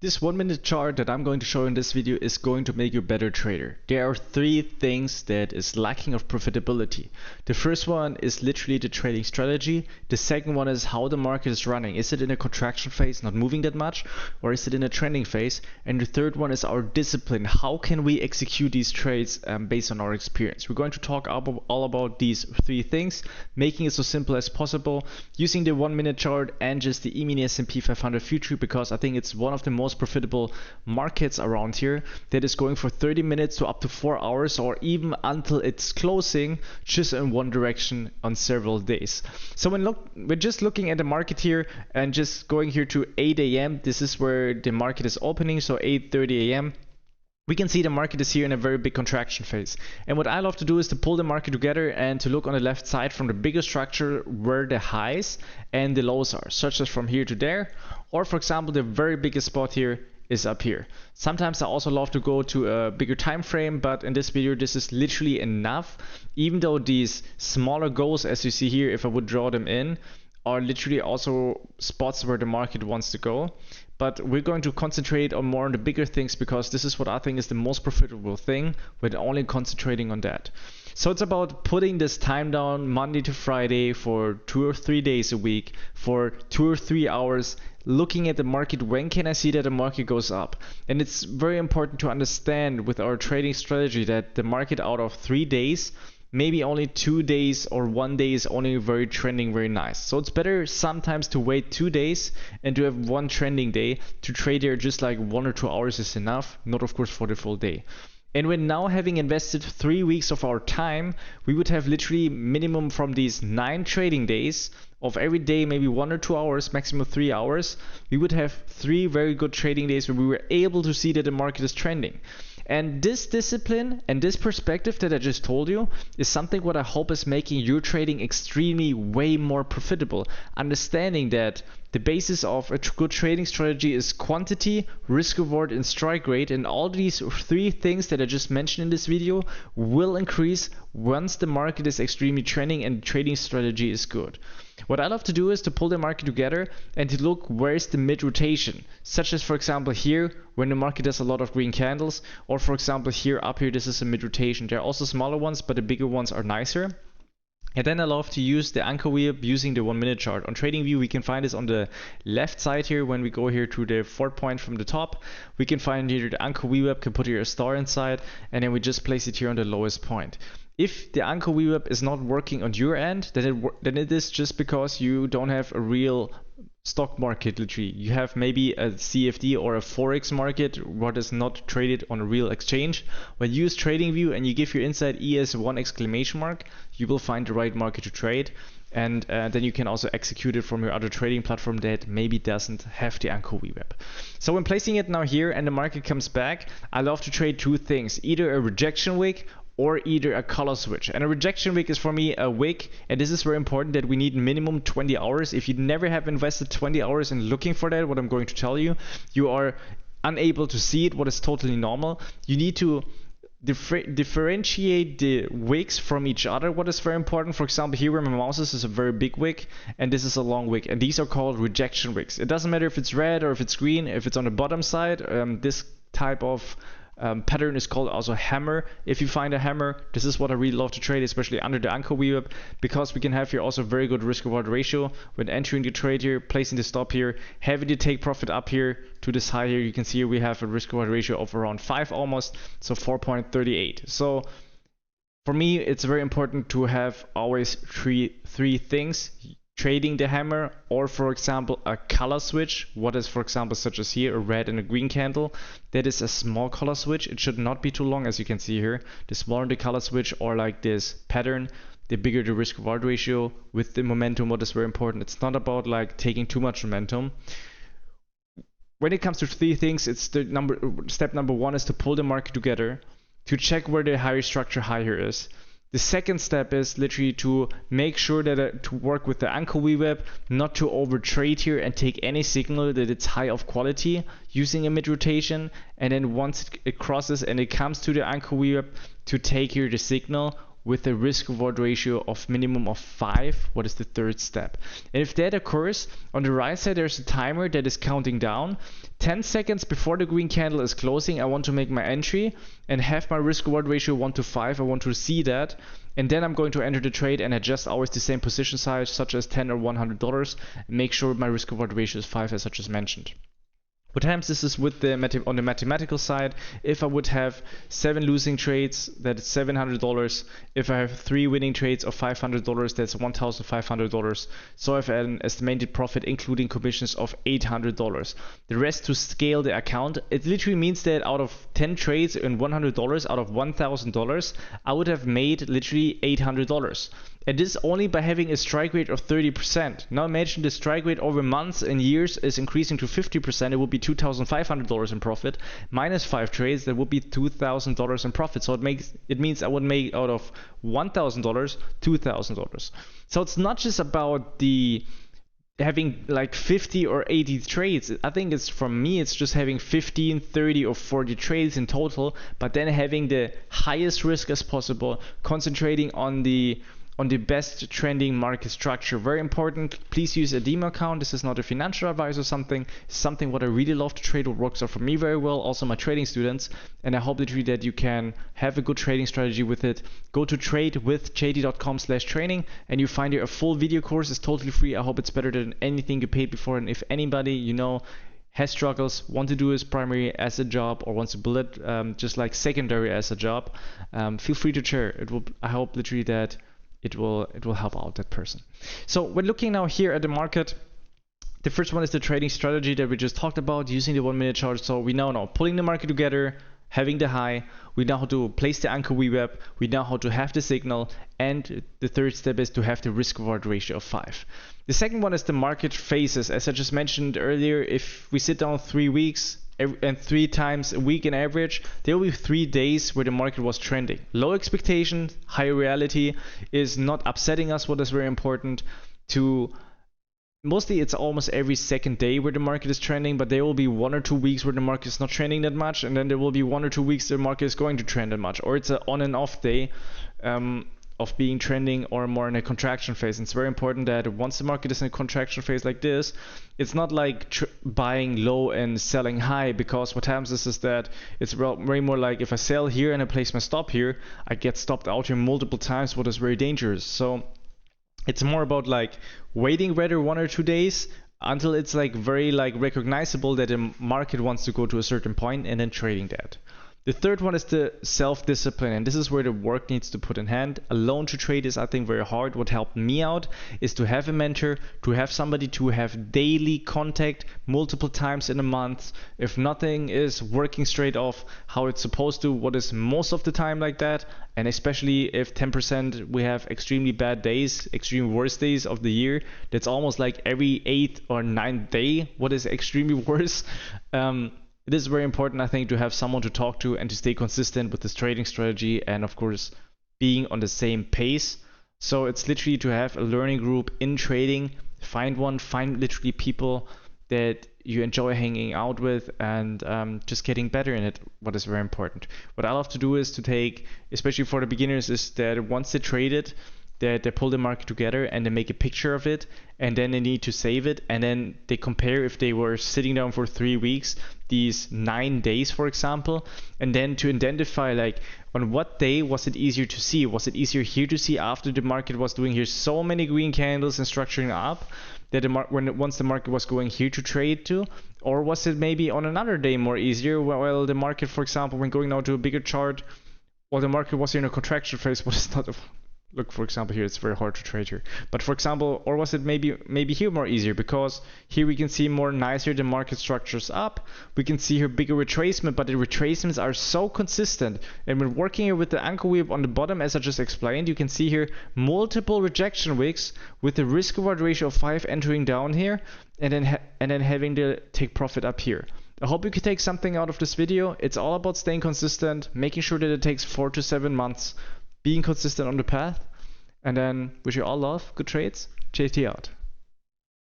This 1 minute chart that I'm going to show in this video is going to make you a better trader. There are three things that is lacking of profitability. The first one is literally the trading strategy. The second one is how the market is running. Is it in a contraction phase, not moving that much, or is it in a trending phase? And the third one is our discipline. How can we execute these trades based on our experience? We're going to talk all about these three things, making it so simple as possible, using the 1 minute chart and just the E-mini S&P 500 future, because I think it's one of the most profitable markets around here that is going for 30 minutes to up to 4 hours, or even until it's closing, just in one direction on several days. So we're just looking at the market here and just going here to 8 a.m. This is where the market is opening, so 8:30 a.m. We can see the market is here in a very big contraction phase. And what I love to do is to pull the market together and to look on the left side from the bigger structure where the highs and the lows are, such as from here to there. Or for example, the very biggest spot here is up here. Sometimes I also love to go to a bigger time frame, but in this video this is literally enough. Even though these smaller goals, as you see here, if I would draw them in, are literally also spots where the market wants to go. But we're going to concentrate on more on the bigger things, because this is what I think is the most profitable thing, with only concentrating on that. So it's about putting this time down Monday to Friday for 2 or 3 days a week for 2 or 3 hours, looking at the market. When can I see that the market goes up? And it's very important to understand with our trading strategy that the market, out of 3 days, maybe only 2 days or 1 day is only very trending, very nice. So it's better sometimes to wait 2 days and to have one trending day to trade there. Just like 1 or 2 hours is enough, not of course for the full day. And when now having invested 3 weeks of our time, we would have literally minimum from these 9 trading days of every day, maybe 1 or 2 hours, maximum 3 hours, we would have 3 very good trading days where we were able to see that the market is trending. And this discipline and this perspective that I just told you is something what I hope is making your trading extremely way more profitable. Understanding that the basis of a good trading strategy is quantity, risk reward, and strike rate, and all these three things that I just mentioned in this video will increase once the market is extremely trending and trading strategy is good. What I love to do is to pull the market together and to look where's the mid rotation, such as for example here when the market has a lot of green candles, or for example here up here, this is a mid rotation. There are also smaller ones, but the bigger ones are nicer. And then I love to use the anchor VWAP using the 1 minute chart. On TradingView we can find this on the left side here. When we go here to the 4 point from the top, we can find here the anchor VWAP, can put here a star inside, and then we just place it here on the lowest point. If the anchor VWAP is not working on your end, then it is just because you don't have a real stock market. Literally, you have maybe a CFD or a forex market what is not traded on a real exchange. When you use TradingView and you give your inside ES1 exclamation mark, you will find the right market to trade, and then you can also execute it from your other trading platform that maybe doesn't have the anchor VWAP. So when placing it now here and the market comes back, I love to trade two things: either a rejection wick or either a color switch. And a rejection wick is for me a wick, and this is very important, that we need minimum 20 hours. If you never have invested 20 hours in looking for that, what I'm going to tell you, you are unable to see it, what is totally normal. You need to differentiate the wicks from each other, what is very important. For example, here where my mouse is a very big wick, and this is a long wick, and these are called rejection wicks. It doesn't matter if it's red or if it's green. If it's on the bottom side, this type of pattern is called also hammer. If you find a hammer, this is what I really love to trade, especially under the anchor VWAP, because we can have here also very good risk reward ratio when entering the trade here, placing the stop here, having the take profit up here to this high here. You can see here we have a risk reward ratio of around 5 almost, so 4.38. So for me it's very important to have always three things: trading the hammer, or for example a color switch, what is for example such as here a red and a green candle. That is a small color switch. It should not be too long, as you can see here. The smaller the color switch, or like this pattern, the bigger the risk reward ratio. With the momentum, what is very important, it's not about like taking too much momentum. When it comes to three things, it's the step number one is to pull the market together, to check where the higher structure higher is. The second step is literally to make sure that to work with the anchor VWAP, not to over trade here and take any signal that it's high of quality using a mid rotation. And then once it crosses and it comes to the anchor VWAP, to take here the signal with a risk reward ratio of minimum of 5. What is the third step? And if that occurs, on the right side there's a timer that is counting down. 10 seconds before the green candle is closing, I want to make my entry and have my risk reward ratio 1 to 5. I want to see that, and then I'm going to enter the trade and adjust always the same position size, such as $10 or $100, and make sure my risk reward ratio is 5, as I just mentioned. What happens is with on the mathematical side, if I would have 7 losing trades, that's $700. If I have 3 winning trades of $500, that's $1,500. So I have an estimated profit including commissions of $800. The rest to scale the account, it literally means that out of 10 trades and $100, out of $1,000, I would have made literally $800. And this only by having a strike rate of 30%. Now imagine the strike rate over months and years is increasing to 50%. It would be $2,500 in profit. Minus 5 trades, that would be $2,000 in profit. So it means I would make out of $1,000, $2,000. So it's not just about having like 50 or 80 trades. I think it's, for me, it's just having 15, 30 or 40 trades in total, but then having the highest risk as possible, concentrating on the best trending market structure. Very important. Please use a demo account. This is not a financial advice or something. It's something what I really love to trade, what works out for me very well, also my trading students. And I hope literally that you can have a good trading strategy with it. Go to tradewithjd.com/training and you find here a full video course. It's totally free. I hope it's better than anything you paid before. And if anybody you know has struggles, want to do his primary as a job or wants to build it just like secondary as a job, feel free to share. I hope literally that it will help out that person. So when looking now here at the market, the first one is the trading strategy that we just talked about, using the 1 minute chart. So we now know pulling the market together, having the high, we know how to place the anchor VWAP, we know how to have the signal, and the third step is to have the risk reward ratio of 5. The second one is the market phases. As I just mentioned earlier, if we sit down 3 weeks and 3 times a week in average, there will be 3 days where the market was trending. Low expectation, high reality is not upsetting us, what is very important. Mostly it's almost every second day where the market is trending, but there will be 1 or 2 weeks where the market is not trending that much, and then there will be 1 or 2 weeks the market is going to trend that much, or it's an on and off day of being trending or more in a contraction phase. And it's very important that once the market is in a contraction phase like this, it's not like buying low and selling high, because what happens is that it's very more like if I sell here and I place my stop here, I get stopped out here multiple times, what is very dangerous. So it's more about like waiting rather 1 or 2 days until it's like very like recognizable that the market wants to go to a certain point, and then trading that. The third one is the self-discipline, and this is where the work needs to put in hand. Alone to trade is, I think, very hard. What helped me out is to have a mentor, to have somebody to have daily contact multiple times in a month. If nothing is working straight off how it's supposed to, what is most of the time like that, and especially if 10% we have extremely bad days, extreme worst days of the year, that's almost like every 8th or 9th day what is extremely worse. It is very important, I think, to have someone to talk to and to stay consistent with this trading strategy, and of course being on the same pace. So it's literally to have a learning group in trading, find literally people that you enjoy hanging out with, and just getting better in it, what is very important. What I love to do is to take, especially for the beginners, is that once they trade it, that they pull the market together and they make a picture of it, and then they need to save it, and then they compare if they were sitting down for 3 weeks, these 9 days for example, and then to identify like on what day was it easier to see. Was it easier here to see after the market was doing here so many green candles and structuring up that once the market was going here to trade to, or was it maybe on another day more easier while the market, for example, when going now to a bigger chart, while the market was in a contraction phase, what is not a look, for example, here it's very hard to trade here, but for example, or was it maybe here more easier, because here we can see more nicer the market structures up, we can see here bigger retracement, but the retracements are so consistent. And when working here with the anchor whip on the bottom, as I just explained, you can see here multiple rejection wicks with the risk reward ratio of 5 entering down here, and then having the take profit up here. I hope you can take something out of this video. It's all about staying consistent, making sure that it takes 4 to 7 months, being consistent on the path, and then wish you all love, good trades, JT out.